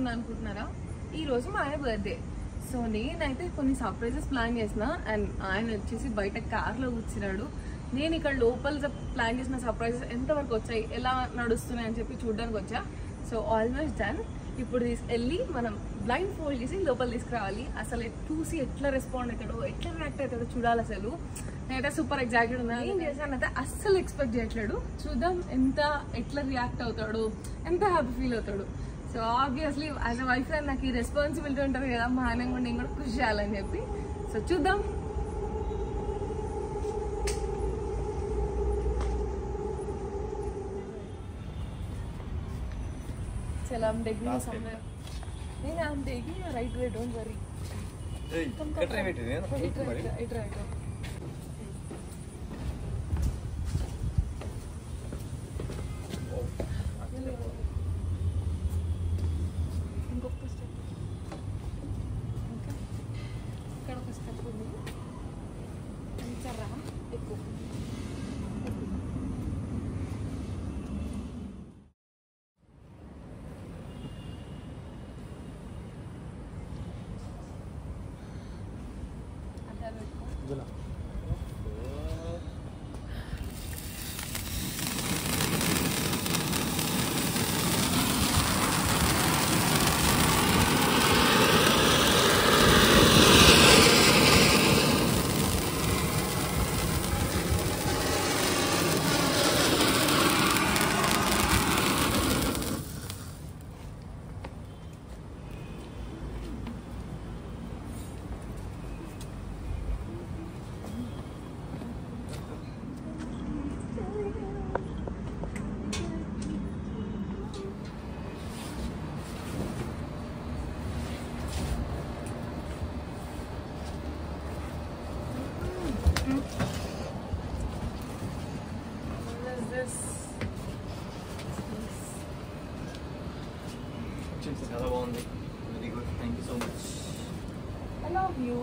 చేస్తున్నా అనుకుంటున్నారా? ఈ రోజు మా ఆయన బర్త్డే. సో నేనైతే కొన్ని సర్ప్రైజెస్ ప్లాన్ చేసిన అండ్ ఆయన వచ్చేసి బయట కార్లో కూర్చున్నాడు. నేను ఇక్కడ లోపల ప్లాన్ చేసిన సర్ప్రైజెస్ ఎంతవరకు వచ్చాయి, ఎలా నడుస్తున్నాయి అని చెప్పి చూడడానికి వచ్చా. So almost done. ఇప్పుడు తీసుకెళ్ళి మనం బ్లైండ్ ఫోల్డ్ చేసి లోపల తీసుకురావాలి. అసలు చూసి ఎట్లా రెస్పాండ్ అవుతాడో, ఎట్లా రియాక్ట్ అవుతాడో చూడాలి. అసలు నేనైతే సూపర్ ఎగ్జైటెడ్ ఉన్నా. ఏం చేశానైతే అస్సలు ఎక్స్పెక్ట్ చేయట్లేడు. చూద్దాం ఎట్లా రియాక్ట్ అవుతాడు, ఎంత హ్యాపీ ఫీల్ అవుతాడు. So obviously as a wife నాకు ఈ రెస్పాన్సిబిలిటీ ఉంటుంది కదా, మా ఆయన కూడా నేను కూడా కృషి చేయాలని చెప్పి. సో చూద్దాం. I'm taking you somewhere. No, I'm taking you right way. Don't worry. Hey, come. Try it. Try. ఇంకొక స్టెప్. ఓకే. ఇక్కడ ఒక స్టెప్ ఉంది. కొంచెం రా. ఎక్కువ. చాలా బాగుంది. Very good. Thank you so much. I love you.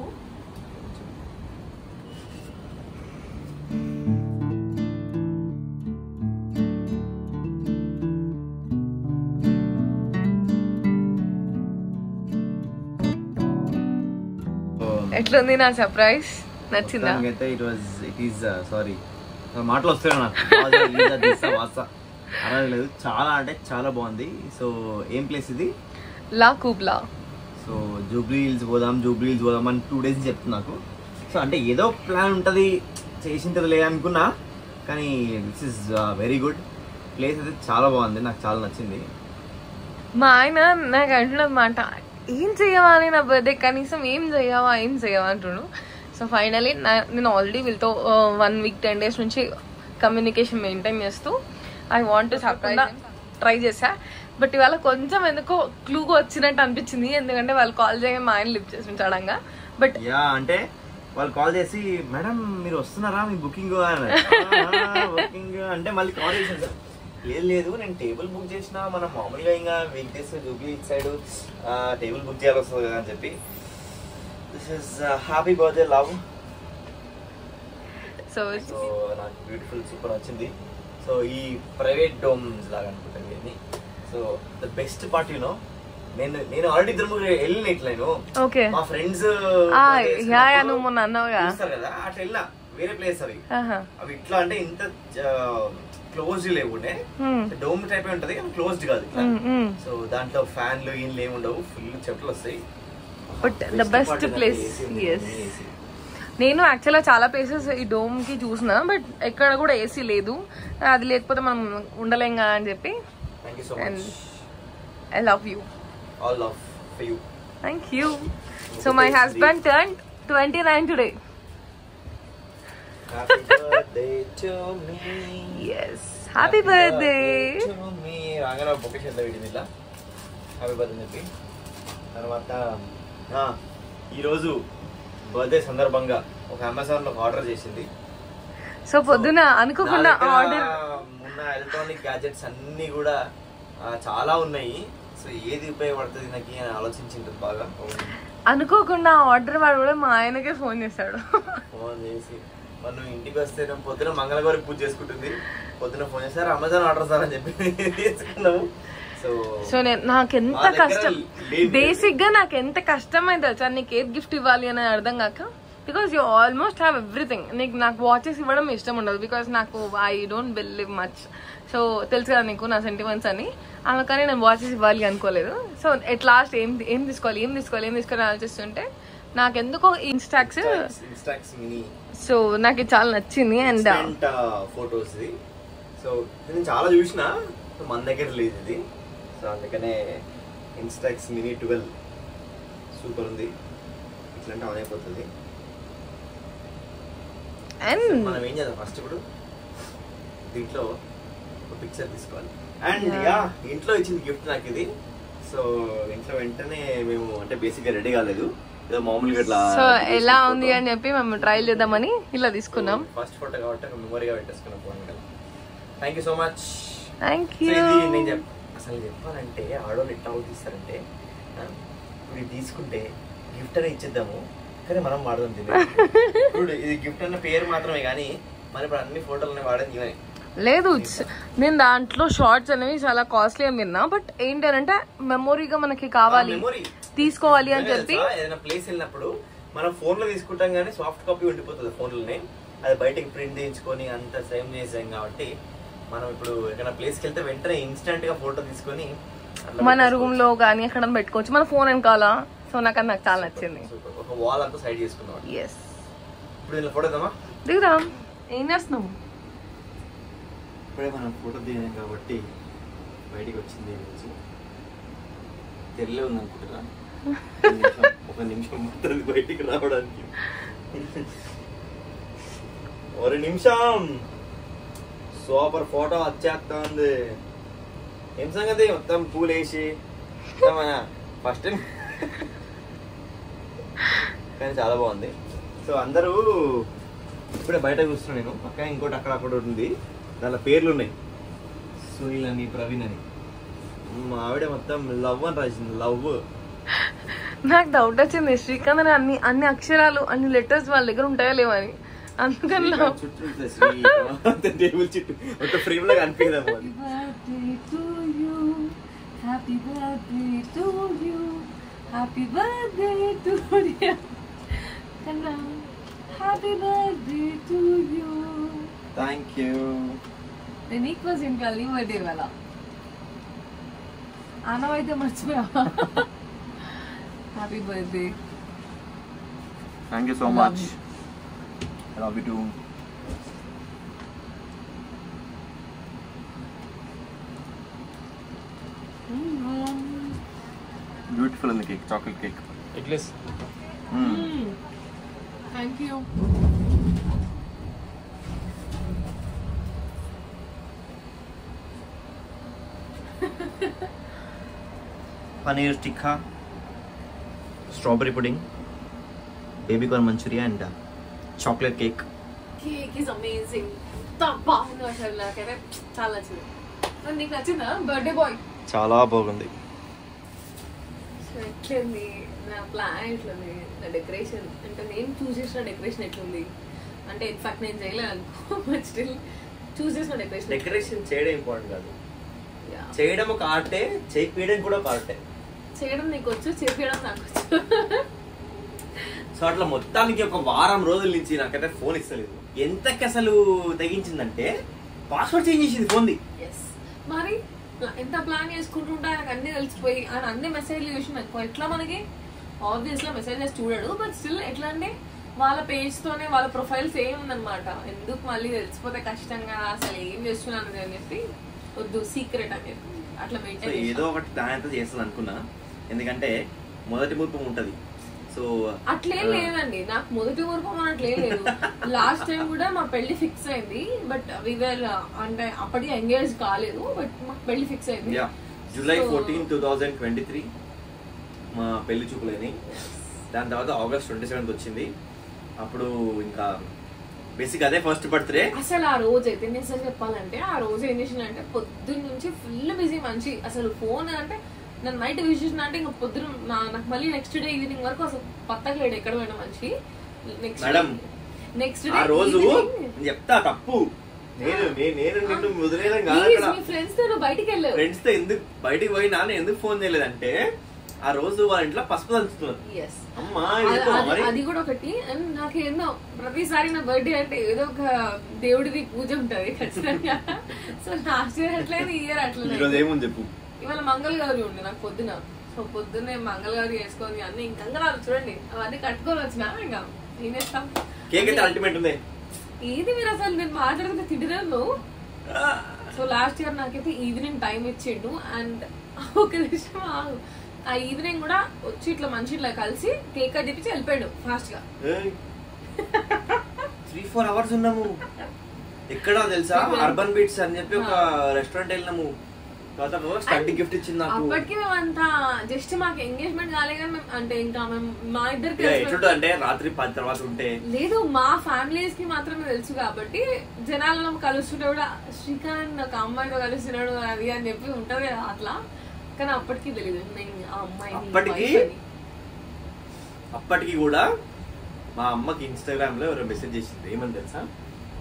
ఎట్లుంది నా సర్ప్రైజ్? నచ్చిందా? అయితే ఇట్ ఈస్ సారీ మాటలు వస్తాయి నాకు లేదు. చాలా అంటే చాలా బాగుంది. సో ఏం ప్లేస్ ఇది? లా కూబ్లా. సో జూబ్లీ హిల్స్ పోదాం అని 2 days చెప్తున్నా నాకు. సో అంటే ఏదో ప్లాన్ ఉంటుంది, చేసింటది లే అనుకున్నా, కానీ this is very good place. అయితే చాలా బాగుంది, నాకు చాలా నచ్చింది. మా ఆయన నాకు అంటున్నమాట, ఏం చెయ్యవాలి నా బర్త్డే, కనీసం ఏం చెయ్యవా అంటున్నాడు. సో ఫైనలీ నేను ఆల్రెడీ వీళ్ళతో 1 week 10 days నుంచి కమ్యూనికేషన్ మెయింటైన్ చేస్తూ I want to surprise try చేశా. బట్ ఇవాళ కొంచెం ఎందుకో క్లూగా వచ్చినట్టు అనిపించింది, ఎందుకంటే వాళ్ళు కాల్ చేయగా మా ఆయన లిఫ్ట్ చేసి ఉంచాడంగా. బట్ అంటే వాళ్ళు కాల్ చేసి మేడం మీరు వస్తున్నారా, మీ బుకింగ్ బుకింగ్ అంటే మళ్ళీ కాల్ చేసాను. సార్ లేదు నేను టేబుల్ బుక్ చేసిన, మనం మామూలుగా ఇంకా week days Jubilee it side table book చేయాల్సి వస్తుంది కదా అని చెప్పి. This is happy birthday love. So నాకు బ్యూటిఫుల్ సూపర్ వచ్చింది. సో ఈ ప్రైవేట్ డోమ్స్ లాగా అనుకుంటాను ఇవన్నీ. So the best part you know, నేను ఆల్రెడీ ఇద్దరు వెళ్ళిన ఇట్లా మా ఫ్రెండ్స్ కదా అట్లా వెళ్ళినా వేరే ప్లేస్ అవి ఇట్లా అంటే ఇంత క్లోజ్ లేకుండే డోమ్ టైప్ ఉంటది, క్లోజ్డ్ కాదు. సో దాంట్లో ఫ్యాన్లు ఏం ఉండవు, ఫుల్ చెట్లు వస్తాయి. But the best place. నేను యాక్చువల్గా చాలా ప్లేసెస్ ఈ డోమ్ కి చూసిన, బట్ ఎక్కడ కూడా ఏసీ లేదు. అది లేకపోతే మనం ఉండలేం కదా అని చెప్పి. I love you. All love for you. Thank you. So my husband turned 29 today. Happy birthday to me. Yes. Happy birthday to me. Rangana bokeshen la vidinilla. Happy birthday చెప్పి తర్వాత ఈ రోజు బర్త్డే సందర్భంగా ఒక అమెజాన్ లో order చేసింది. So పొద్దున అనుకోకుండా ఆర్డర్ ఉన్న ఎలక్ట్రానిక్ గ్యాజెట్స్ అన్ని కూడా చాలా ఉన్నాయి. సో ఏది ఉపయోగపడుతుంది నాకు అని ఆలోచించింటుంది బాగా. అనుకోకుండా ఆర్డర్ వాడు కూడా మా ఆయనకే ఫోన్ చేశాడు. ఫోన్ చేసి మనం ఇంటికి వస్తే పొద్దున మంగళవారం పూజ చేసుకుంటుంది, పొద్దున ఫోన్ చేశారు అమెజాన్ ఆర్డర్ సార్ అని చెప్పి తీసుకున్నాము. సో సో నాకెంత కష్టం, బేసిక్ గా నాకు ఎంత కష్టమైంది తెలుసా నీకు ఏది గిఫ్ట్ ఇవ్వాలి అని అర్థం కాక. Because you almost have everything. నాకు వాచెస్ ఇవ్వడం ఇష్టం ఉండదు బికాస్ నాకు I don't believe much. So తెలుసు కదా నీకు నా సెంటిమెంట్స్ అని, అందుకని నేను వాచెస్ ఇవ్వాలి అనుకోలేదు. సో ఎట్ లాస్ట్ ఏం తీసుకోవాలి ఆలోచిస్తుంటే నాకెందుకో ఇన్స్టాక్స్ మినీ, సో నాకు ఇది చాలా నచ్చింది. అండ్ ఫోటోస్ సో నేను చాలా చూసిన, మన దగ్గర లేదు ఇది. సో అందుకనే ఇన్స్టాక్స్ మినీ 12 సూపర్ ఉంది. ఇట్లాంటి ఆన్ అయిపోతుంది. అండ్ మనం ఏం చేద్దాం ఫస్ట్ ఇప్పుడు దీంట్లో ఒక పిక్చర్ తీసుకోవాలి. అండ్ యా ఇంట్లో ఇచ్చింది గిఫ్ట్ నాకు ఇది. సో ఇంట్లో వెంటనే మేము అంటే బేసిక్ గా రెడీ కాలేదు, ఏదో మామూలుగా ఇట్లా సో ఎలా ఉంది అని చెప్పి మేము ట్రైల్ చేద్దామని ఇలా తీసుకున్నాం. ఫస్ట్ ఫోటో కాబట్టి ఒక మెమొరీగా పెట్టేసుకున్నాం ఫోన్ కదా. Thank you so much. Thank you. నేను అసలు చెప్పాలంటే ఆడోళ్ళు ఎట్లా తీస్తారంటే, ఇప్పుడు ఇది తీసుకుంటే గిఫ్ట్ అనే ఇచ్చేద్దాము కానీ మనం వాడదాం ఇప్పుడు ఇది గిఫ్ట్ అన్న పేరు మాత్రమే కానీ మరి ఇప్పుడు అన్ని ఫోటోలు వాడేది ఇవన్నీ లేదు. నేను దాంట్లో షార్ట్స్ అనేవి చాలా కాస్ట్లీ అని విన్నా, బట్ ఏంటంటే మెమొరీగా మనకి కావాలి తీసుకోవాలి అని చెప్పి ఏదైనా ప్లేస్ వెళ్ళినప్పుడు మనం ఫోన్ లో తీసుకుంటాం కానీ సాఫ్ట్ కాపీ ఉండిపోతుంది ఫోన్ లోనే. అది బయటకి ప్రింట్ చేయించుకొని అంత సేమ్ చేసాం కాబట్టి మనం ఇప్పుడు ఎక్కడైనా ప్లేస్ కి వెళ్తే వెంటనే ఇన్స్టెంట్ గా ఫోటో తీసుకొని మన రూమ్ లో గానీ ఎక్కడ పెట్టుకోవచ్చు, మన ఫోన్ వెనకాల. సో నాకు చాలా నచ్చింది. ఒక వాల్ అంతా సైడ్ చేసుకున్నాం. ఇప్పుడు ఇలా ఫోటో దిగుదామా? దిగుదాం. ఏం చేస్తున్నాము? ఇప్పుడే మనం ఫోటో దిగాం కాబట్టి బయటికి వచ్చింది. తెల్లే ఉంది అనుకుంటున్నా, ఒక నిమిషం మాత్రం బయటికి రావడానికి. ఒక నిమిషం సూపర్ ఫోటో వచ్చేస్తా ఉంది. ఏం సంగతి మొత్తం పూలు వేసి ఫస్ట్ టైం కానీ చాలా బాగుంది. సో అందరూ ఇప్పుడే బయట చూస్తున్నా నేను. పక్క ఇంకోటి అక్కడ ఉంది, దానిలో పేర్లు ఉన్నాయి, సునీల్ అని ప్రవీణ్ అని. మా ఆవిడ మొత్తం లవ్ అని రాసింది. లవ్. నాకు డౌట్ వచ్చింది శ్రీకాంత్ అన్ని అక్షరాలు అన్ని లెటర్స్ వాళ్ళ దగ్గర ఉంటాయో లేవని. అందుకని టేబుల్ చుట్టూ ఒక ఫ్రేమ్ లాగా అనిపించదు. Happy birthday to you. Happy birthday to you. Thank you. Then it was in Kali birthday wala. Ana vaithe marchipoya. Happy birthday. Thank you so much. I love you too. Beautiful in the cake, chocolate cake. Eggless. Thank you. Paneer tikka, strawberry pudding, baby corn manchurian and chocolate cake. Cake is amazing. బాగుంది అసలు. నాకైతే చాలా నచ్చింది. నీకు నచ్చిందా birthday boy? చాలా బాగుంది. ఎట్లుంది నా ప్లాన్, ఎట్లుంది నా డెకరేషన్, అంటే నేను చూస్ చేసిన డెకరేషన్ ఎట్లుంది అంటే ఇన్ఫాక్ట్ నేను చేయలేదు అనుకో, బట్ స్టిల్ చూస్ చేసిన డెకరేషన్ చేయడం ఇంపార్టెంట్ కాదు, చేయడం ఒక ఆర్టే, చేయడం కూడా ఒక ఆర్టే. చేయడం నీకు వచ్చు, చేపించడం నాకు వచ్చు. సో అట్లా మొత్తానికి ఒక వారం రోజుల నుంచి నాకైతే ఫోన్ ఇస్తలేదు. ఎంతకి అసలు తెగించిందంటే పాస్వర్డ్ చేంజ్ చేసింది ఫోన్ది. మరి ఎంత ప్లాన్ చేసుకుంటుంటే ఆయనకు అన్ని తెలిసిపోయి ఆయన అన్ని మెసేజ్లు చూసి ఎక్కువ ఎట్లా మనకి ఆబ్వియస్గా మెసేజెస్ చూడడు, బట్ స్టిల్ ఎట్లా అంటే వాళ్ళ పేజ్ తోనే వాళ్ళ ప్రొఫైల్ సేమ్ ఉందన్నమాట. ఎందుకు మళ్ళీ తెలిసిపోతే కష్టంగా అసలు ఏం చేస్తున్నాను అని చెప్పి వద్దు సీక్రెట్ అని చెప్పి అట్లా మెయింటైన్ ఏదో ఒకటి దానితో చేస్తుంది అనుకున్నా. ఎందుకంటే మొదటి మురుపం ఉంటది. సో అట్లేం లేదండి, నాకు మొదటి మురుపం అట్లేం లేదు. లాస్ట్ టైం కూడా మా పెళ్లి ఫిక్స్ అయింది, బట్ వివర్ అంటే అప్పటికి ఎంగేజ్ కాలేదు, బట్ మాకు పెళ్లి ఫిక్స్ అయింది. జూలై 14, 2023 మా పెళ్లి చూపులేని. దాని తర్వాత August 27 వచ్చింది. అప్పుడు ఇంకా బేసిక్ అదే ఫస్ట్ బర్త్డే. అసలు ఆ రోజు అయితే నిజం చెప్పాలంటే ఆ రోజు ఏం చేసిందంటే పొద్దున్న నుంచి ఫుల్ బిజీ మంచి. అసలు ఫోన్ అంటే నన్ను నైట్ విష్ చేసిన అంటే ఇంకా పొద్దున నాకు మళ్ళీ నెక్స్ట్ డే ఈవినింగ్ వరకు అసలు పత్తకు లేడు ఎక్కడ పోయినా మంచి. నెక్స్ట్ డే రోజు చెప్తా తప్పు నేను నిన్ను వదిలేయడం కాదు అక్కడ. ఫ్రెండ్స్ తో బయటికి వెళ్ళావు. ఫ్రెండ్స్ తో ఎందుకు బయటికి పోయినా నేను ఎందుకు ఫోన్ చేయలేదంటే ఆ రోజు వాళ్ళ ఇంట్లో పసుపు దంచుతున్నారు. అమ్మా అది కూడా ఒకటి. అండ్ నాకేందో ప్రతిసారి నా బర్త్డే అంటే ఏదో ఒక దేవుడిది పూజ ఉంటది ఖచ్చితంగా. సో లాస్ట్ ఇయర్ అట్లేదు, ఈ ఇయర్ అట్లేదు. ఏముంది చెప్పు. ఇవాళ మంగళగౌరి ఉండే నాకు పొద్దున. సో పొద్దున్నే మంగళగౌరి వేసుకొని అన్ని ఇంకా చూడండి అవన్నీ కట్టుకొని వచ్చినా ఇంకా నేనేస్తాం. కేక్ అయితే అల్టిమేట్ ఉంది. ఏది మీరు అసలు నేను మాట్లాడుతుంటే తింటున్నాను. సో లాస్ట్ ఇయర్ నాకైతే ఈవినింగ్ టైం ఇచ్చిండు. అండ్ ఒక విషయం ఆ ఈవినింగ్ కూడా వచ్చి ఇట్లా మంచి ఇట్లా కలిసి కేక్ కట్ చేపించి వెళ్ళిపోయాడు ఫాస్ట్ గా. 3-4 hours ఉన్నాము. ఎక్కడ తెలుసా, అర్బన్ బీట్స్ అని చెప్పి ఒక రెస్టారెంట్ వెళ్ళినాము. గిఫ్ట్ ఇచ్చింది నాకు. అప్పటికి మేమంతా జస్ట్ మాకు ఎంగేజ్మెంట్ కాలే కానీ అంటే ఇంకా మేము మా ఇద్దరికి అంటే రాత్రి 10 తర్వాత ఉంటే లేదు, మా ఫ్యామిలీస్ కి మాత్రమే తెలుసు కాబట్టి జనాలను కలుస్తుంటే కూడా శ్రీకాంత్ ఒక అమ్మాయితో కలుస్తున్నాడు అది అని చెప్పి ఉంటది అట్లా. కానీ అప్పటికి తెలియదు ఆ అమ్మాయి. అప్పటికి కూడా మా అమ్మకి ఇన్స్టాగ్రామ్ లో ఎవరో మెసేజ్ చేసింది. ఏమని తెలుసా,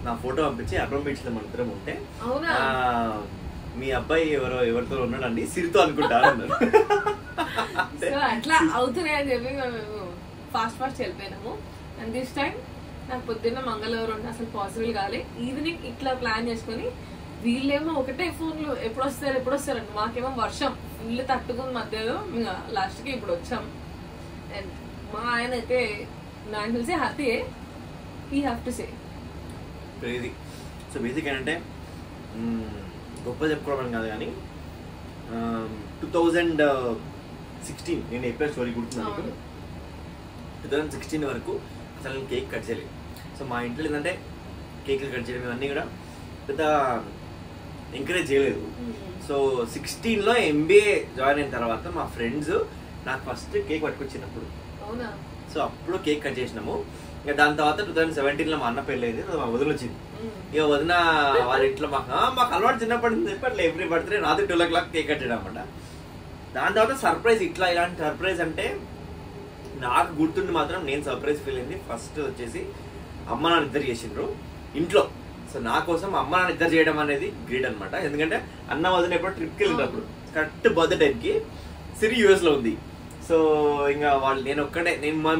నా ఫోటో పంపించి అర్బన్ బీచ్ లో మన ఇద్దరం ఉంటే మీ అబ్బాయి ఎవరితో ఉన్నాడండి సిరితో అనుకుంటారు అన్నారు. అట్లా అవుతున్నాయి అని చెప్పి మేము ఫాస్ట్ వెళ్ళిపోయినాము. అండ్ దిస్ టైం నాకు పొద్దున్న మంగళవారం ఉంటే అసలు పాసిబుల్ కాలే. ఈవినింగ్ ఇట్లా ప్లాన్ చేసుకుని వీళ్ళేమో ఒకటే ఫోన్లు ఎప్పుడు వస్తారండి. మాకేమో వర్షం ఇల్లు తట్టుకుని మధ్యలో లాస్ట్ కి ఇప్పుడు వచ్చాం. అండ్ మా ఆయన అయితే నాకు తెలిసి హ్యాపీయే, he have to say. So basic ఏంటంటే గొప్ప చెప్పుకోవడం కాదు కానీ 2016 నేను ఎప్పుడు స్టోరీ గుర్తున్నాను. 2016 వరకు అసలు నేను కేక్ కట్ చేయలేదు. సో మా ఇంట్లో ఏంటంటే కేక్లు కట్ చేయడం ఇవన్నీ కూడా పెద్ద ఎంకరేజ్ చేయలేదు. సో 16లో MBA జాయిన్ అయిన తర్వాత మా ఫ్రెండ్స్ నాకు ఫస్ట్ కేక్ పట్టుకొచ్చినప్పుడు సో అప్పుడు కేక్ కట్ చేసినాము. ఇక దాని తర్వాత 2017లో మా అన్న పెళ్ళి అయింది, మా వదిన వచ్చింది. ఇక వదిన వాళ్ళ ఇంట్లో మాకు అలవాటు చిన్నప్పటి నుంచి చెప్పి అట్లా ఎవ్రీ బర్త్డే రాత్రి 12 o'clock కేక్ కట్ చేయడం అనమాట. దాని తర్వాత సర్ప్రైజ్ ఇలాంటి సర్ప్రైజ్ అంటే నాకు గుర్తుండి మాత్రం నేను సర్ప్రైజ్ ఫీల్ అయింది. ఫస్ట్ వచ్చేసి అమ్మ నాన్న ఇద్దరు చేసిండ్రు ఇంట్లో. సో నా కోసం అమ్మ నాన్న ఇద్దరు చేయడం అనేది గ్రేట్ అనమాట. ఎందుకంటే అన్న వదిన ఎప్పుడు ట్రిప్కి వెళ్ళినప్పుడు కరెక్ట్ బర్త్డే టైంకి సిరి US లో ఉంది. సో ఇంకా వాళ్ళు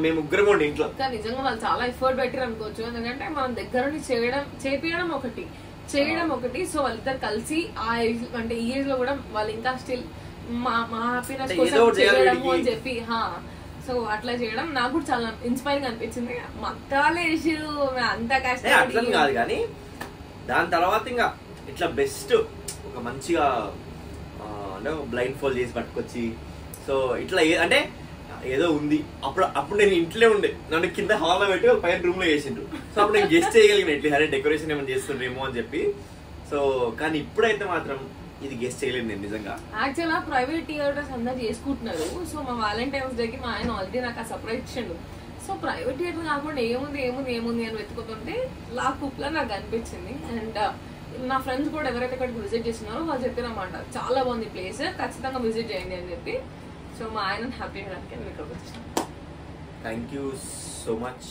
మేము ముగ్గురం ఉండి ఇంట్లో. నిజంగా వాళ్ళు చాలా ఎఫర్ట్ పెట్టారు అనుకోవచ్చు. ఎందుకంటే మనం దగ్గర చేపించడం ఒకటి. సో వాళ్ళిద్దరు కలిసి ఆ ఏజ్ అంటే ఈ ఏజ్ లో కూడా వాళ్ళు ఇంకా స్టిల్ మా హ్యాపీనెస్ కోసం చేయడము అని చెప్పి సో అట్లా చేయడం నాకు కూడా చాలా ఇన్స్పైరింగ్ అనిపించింది. మత్తాలేసి అంత కష్టం కాదు కానీ దాని తర్వాత ఇంకా ఇట్లా బెస్ట్ ఒక మంచిగా బ్లైండ్ ఫోల్డ్ చేసి పట్టుకొచ్చి సో ఇట్లా అంటే ఏదో ఉంది. అప్పుడు నేను ఇంట్లో ఉండే, నన్ను కింద హాల్లో పెట్టి పైన రూమ్ లో చేసిండ్రు. సో అప్పుడు నేను గెస్ట్ చేయగలిగిన ఇట్లా అరే డెకరేషన్ ఏమైనా చేస్తుండ్రేమో అని చెప్పి. సో కానీ ఇప్పుడైతే మాత్రం ఇది గెస్ట్ చేయలేదు నేను నిజంగా. యాక్చువల్గా ప్రైవేట్ థియేటర్స్ అందరు చేసుకుంటున్నారు. సో మా వాలంటైన్స్ డేకి మా ఆయన ఆల్రెడీ నాకు ఆ సర్ప్రైజ్ ఇచ్చిండు. సో ప్రైవేట్ థియేటర్ కాకుండా ఏముంది అని వెతుకుతుంటే లాకుప్లా నాకు అనిపించింది. అండ్ నా ఫ్రెండ్స్ కూడా ఎవరైతే ఇక్కడికి విజిట్ చేస్తున్నారో వాళ్ళు చెప్పారన్నమాట చాలా బాగుంది ప్లేస్, ఖచ్చితంగా విజిట్ చేయండి అని చెప్పి. సో మా ఆయన హ్యాపీ అయ్యడానికి నేను ఇక్కడికి వచ్చేసాను. Thank you so much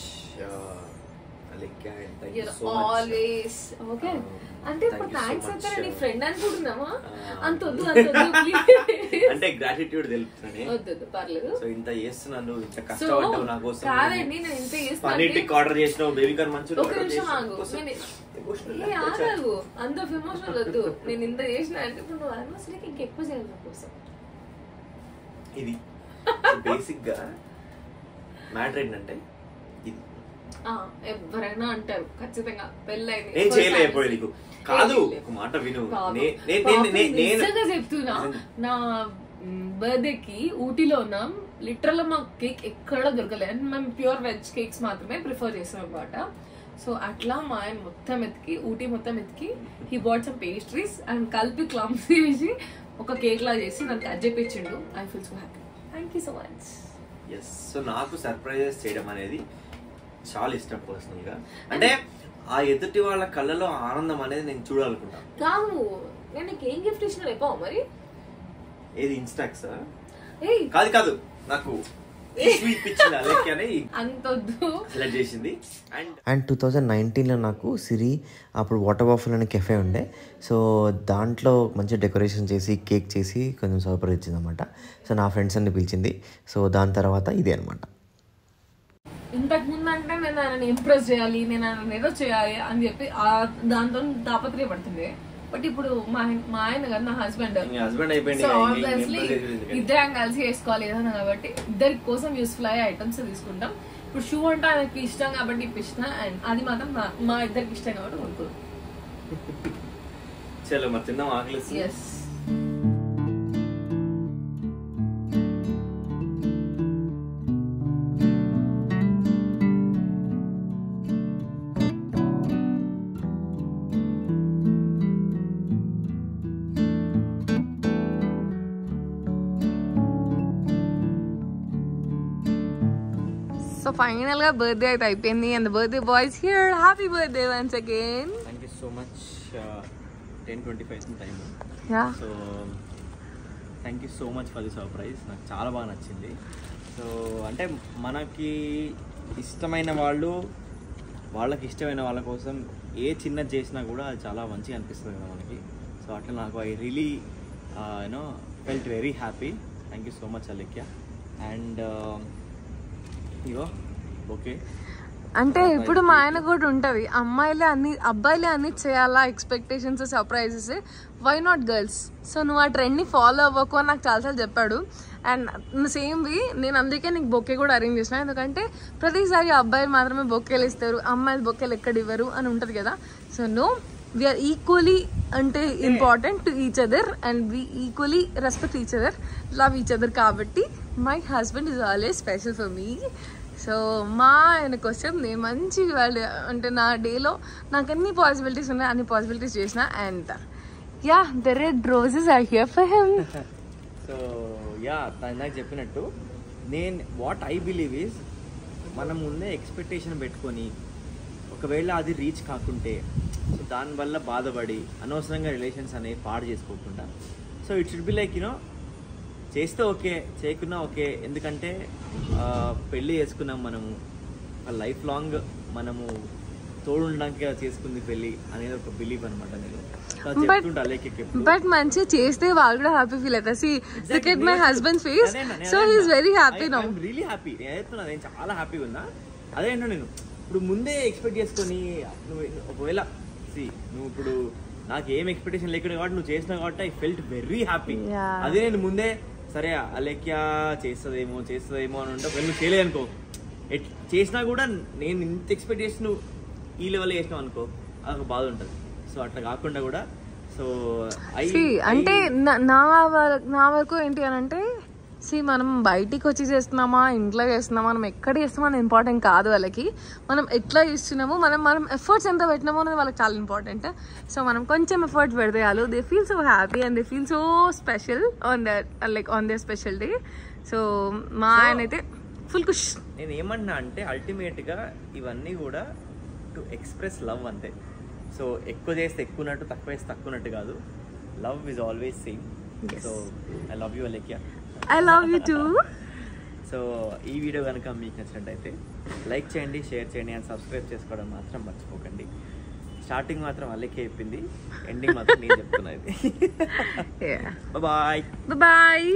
always. Okay అంటే ఇప్పుడు థ్యాంక్స్ చెప్తారా నీ ఫ్రెండ్ అనుకుంటున్నావా? అంత వద్దు అంటే గ్రాటిట్యూడ్ తెలుపుతాను. వద్దు పర్లేదు. సో ఇంత చేస్తున్నాను, ఇంత కష్టపడ్డావు నా కోసం. కాదండి నేను ఇంత చేస్తాను. ఆర్డర్ చేసినావు, బేబీ కార్న్ మంచూరియా. ఒక నిమిషం ఆగు, అంత ఎమోషనల్ వద్దు. నేను ఇంత చేసిన అంటే ఇప్పుడు నువ్వు అనవసరం ఇంకెక్కువ చేయాలి నా కోసం. ఇది బేసిక్ గా మ్యాటర్ ఏంటంటే ఇది ఎవరైనా అంటారు ఖచ్చితంగా పెళ్ళైంది నేను చేయలేకపోయి నీకు కాదు. ఒక మాట విను, చెప్తున్నా. నా బర్త్డే కి ఊటీలో ఉన్నాం. లిటరల్ మా కేక్ ఎక్కడ దొరకలేదు. అండ్ మేము ప్యూర్ వెజ్ కేక్స్ మాత్రమే ప్రిఫర్ చేస్తాం అనమాట. సో అట్లా మా ఆయన మొత్తం ఎత్తికి ఊటీ మొత్తం ఎత్తికి he bought some pastries and కలిపి క్లమ్సీ వేసి ఒక కేక్ లా చేసి నాకు కట్ చేపించిండు. I feel so happy. Thank you so much. So నాకు సర్ప్రైజెస్ చేయడం అనేది చాలా ఇష్టం పర్సనల్ గా. అంటే ఆ ఎదుటి వాళ్ళ కళ్ళలో ఆనందం అనేది నేను చూడాలనుకుంటాను. కాదు నేను నీకు ఏం గిఫ్ట్ ఇచ్చినా చెప్పావు మరి? ఏది ఇన్స్టాక్స్? కాదు నాకు అంతొద్దు సెలెక్ట్ చేసింది. అండ్ 2019లో నాకు సిరి అప్పుడు వాటర్ వాఫల్ అనే కెఫే ఉండే, సో దాంట్లో మంచిగా డెకరేషన్ చేసి కేక్ చేసి కొంచెం సర్ప్రైజ్ ఇచ్చింది అనమాట. సో నా ఫ్రెండ్స్ అన్ని పిలిచింది. సో దాని తర్వాత ఇదే అనమాట. ఇంతకు ముందు అంటే నేను ఆయన ఇంప్రెస్ చేయాలి, నేను ఆయన ఏదో చేయాలి అని చెప్పి దాంతో తాపత్రయపడుతుంది. బట్ ఇప్పుడు మా ఆయన కదా నా హస్బెండ్, సో ఆబ్వియస్లీ ఇద్దరం కలిసి వేసుకోవాలి ఏదన్నా కాబట్టి ఇద్దరి కోసం యూస్ఫుల్ అయ్యే ఐటమ్స్ తీసుకుంటాం. ఇప్పుడు షూ అంటే ఆయనకి ఇష్టం కాబట్టి ఇప్పించిన, అండ్ అది మాత్రం మా ఇద్దరికి ఇష్టం కాబట్టి కొనుక్కుంటాం. చలో మరి తిందాం, ఆకలి. సో ఫైనల్ గా బర్త్డే అయితే అయిపోయింది, and birthday boys here. Happy birthday once again. Thank you so much. 10:25 time. So thank you so much for the surprise. నాకు చాలా బాగా నచ్చింది. సో అంటే మనకి ఇష్టమైన వాళ్ళు, వాళ్ళకి ఇష్టమైన వాళ్ళ కోసం ఏ చిన్నది చేసినా కూడా అది చాలా మంచిగా అనిపిస్తుంది కదా మనకి. సో అట్లా నాకు I really you know felt very happy. Thank you so much Alekhya. And okay, అంటే ఇప్పుడు మా ఆయన కూడా ఉంటది, అబ్బాయిలే అన్ని చేయాలా, expectations, surprises, why not girls? So నువ్వు ఆ ట్రెండ్ ని ఫాలో అవ్వకు అని నాకు చాలాసార్లు చెప్పాడు. అండ్ సేమ్ వి నేను అందుకే నీకు బొకే కూడా అరేంజ్ చేసిన, ఎందుకంటే ప్రతిసారి అబ్బాయిలు మాత్రమే బొకేలు ఇస్తారు, అమ్మాయిలు బొకేలు ఎక్కడ ఇవ్వరు అని ఉంటది కదా. సో నో, వీఆర్ ఈక్వలీ అంటే important to each other, and we equally respect each other, love each other. కాబట్టి my husband is always special for me. So మా ఆయన కోసం నేను మంచి అంటే నా డేలో నాకు ఎన్ని పాసిబిలిటీస్ ఉన్నాయి అన్ని పాసిబిలిటీస్ చేసిన, and yeah the red roses are here for him. So yeah ఇందాక చెప్పినట్టు నేను వాట్ ఐ బిలీవ్ ఈజ్, మనం ముందే ఎక్స్పెక్టేషన్ పెట్టుకొని ఒకవేళ అది రీచ్ కాకుంటే సో దానివల్ల బాధపడి అనవసరంగా రిలేషన్స్ అనేవి పాడు చేసుకోకుండా, so it should be like you know చేస్తే ఓకే, చేయకున్నా ఓకే. ఎందుకంటే పెళ్ళి చేసుకున్నాం మనము, లైఫ్ లాంగ్ మనము తోడుండడానికి చేసుకుంది పెళ్ళి అనేది ఒక బిలీవ్ అనమాట. నేను బట్ మంచిగా చేస్తే వాళ్ళు కూడా హ్యాపీ ఫీల్ అవుతారు. See look at my husband face, so he is very happy now. Really happy. నేను చాలా హ్యాపీగా ఉన్నా. అదేంటో నేను ఇప్పుడు ముందే ఎక్స్పెక్ట్ చేసుకొని, నువ్వు ఒకవేళ నువ్వు ఇప్పుడు నాకు ఏం ఎక్స్పెక్టేషన్ లేకుండా కాబట్టి నువ్వు చేసినావు కాబట్టి ఐ ఫెల్ట్ వెరీ హ్యాపీ. అదే నేను ముందే సరే అలేఖ్య చేస్తుందేమో అని ఉంటే నువ్వు చేయలేదనుకో, చేసినా కూడా నేను ఇంత ఎక్స్పెక్టేషన్ ఈ లెవెల్లో చేసినావు అనుకో, అదొక బాధ ఉంటుంది. సో అట్లా కాకుండా కూడా సో అంటే నా వరకు ఏంటి అని అంటే, మనం బయటికి వచ్చి చేస్తున్నామా, ఇంట్లో చేస్తున్నామా, మనం ఎక్కడ చేస్తున్నామా అని ఇంపార్టెంట్ కాదు వాళ్ళకి. మనం ఎట్లా చేస్తున్నామో, మనం ఎఫర్ట్స్ ఎంత పెట్టినామో అనేది వాళ్ళకి చాలా ఇంపార్టెంట్. సో మనం కొంచెం ఎఫర్ట్స్ పెడితే చాలు, they feel so happy and they feel so special on their special day. So మా ఆయన అయితే ఫుల్ ఖుష్. నేను ఏమన్నా అంటే అల్టిమేట్గా ఇవన్నీ కూడా టు ఎక్స్ప్రెస్ లవ్ అంతే. సో ఎక్కువ చేస్తే ఎక్కువ ఉన్నట్టు, తక్కువ చేస్తే తక్కువ ఉన్నట్టు కాదు. Love is always same. So I love you Alekhya. I love you too. So ఈ వీడియో కనుక మీకు నచ్చినట్టయితే లైక్ చేయండి, షేర్ చేయండి, అండ్ సబ్స్క్రైబ్ చేసుకోవడం మాత్రం మర్చిపోకండి. స్టార్టింగ్ మాత్రం అల్లకే చెప్పింది, ఎండింగ్ మాత్రం నేను చెప్తున్నా. బాయ్.